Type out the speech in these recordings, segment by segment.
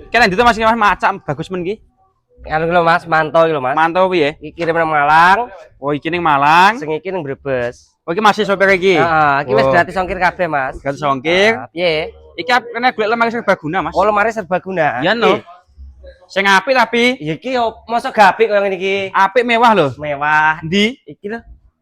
Kalian itu Mas macam bagus men ki. Anu lho Mas, mantau iki lho Mas. Mantau piye? Iki kirim nang Malang, Oh iki ning Malang. sing iki ning Brebes. Oh iki masih sopir iki. Heeh, iki wis Oh. gratis ongkir kabeh Mas. Gratis ongkir. Nah, piye? Iki kena golek lemari serbaguna Mas. Oh, lemari serbaguna. Iya no. Sing apik tapi Iya iki yo mosok gapik koyo ngene iki. apik mewah lho. Mewah. Ndi? Iki lho.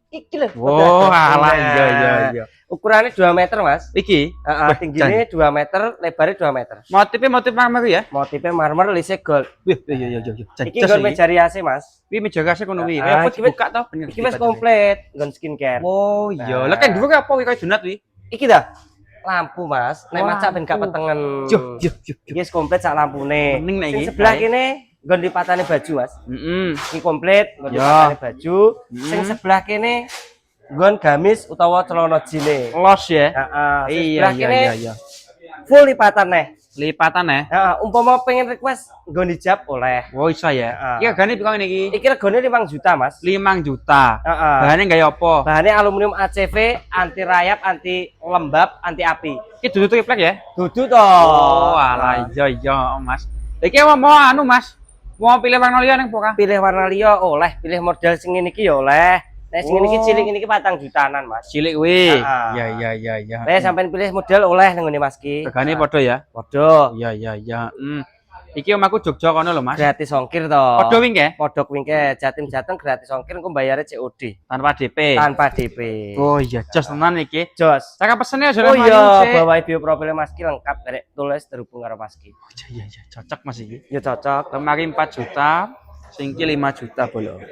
Iki lho. Oh, alah Nah, iya. Ukurannya 2 meter Mas. Iki. Heeh, tingginya 2 meter, lebarnya 2 meter. Motifnya motif marmer ya? Motifnya marmer lise gold. Wih, iya. Iki nggon meja riase Mas. Pi meja kasih kono wi. Ah, Apa iki wis- dibuka to? Iki wis komplit nggon skincare. Oh iya. Nah. Lah kan dhuwur apa wi kaya donat wi? Iki dah lampu Mas. Nek Wah, maca ben gak lampu. petengen. Yo. Iki wis komplit sak lampune. Mending nek Sing iki. sebelah Ae. kene nggon lipatane baju Mas. Heeh. Iki komplit nggon Ya. lipatane baju. Sing Mm. sebelah kene nggon gamis utawa celana jine. Los ya. Heeh. Sing Iya sebelah kene iya. full lipatan neh. Lipatan ya. Heeh, umpama pengen request nggon hijab oleh. Oh iso ya. Ah. Iki regane piro ngene iki? Iki regane 5 juta Mas. 5 juta. Heeh. Bahane gaya apa? Bahannya aluminium ACV, anti rayap, anti lembab, anti api. Iki dudu triplek ya? Dudu toh. Oh, alah iya Mas. Iki mau anu Mas. Mau pilih warna liya ning pora? Pilih warna liya oleh, pilih model sing ngene iki ya oleh. Nek sing ngene iki Oh. cilik ngene iki 4 jutaan Mas. Cilik wi. Ah. Iya. Nek sampean pilih model oleh nang ngene Mas ki. Regane padha ya? Padha. Iya. Iki omahku Jogja kono lho Mas. Gratis ongkir toh. Padha wing ya? Podok wingke Jatim Jateng gratis ongkir engko bayarnya COD Tanpa DP. tanpa DP. Oh iya, jos tenan iki. Jos. Cara pesene aja Oh iya, bawahi bioprofil Mas ki lengkap karek tulis terhubung karo Mas ki. Iya, cocok Mas iki. Ya cocok. Lemari 4 juta, singki 5 juta bolong.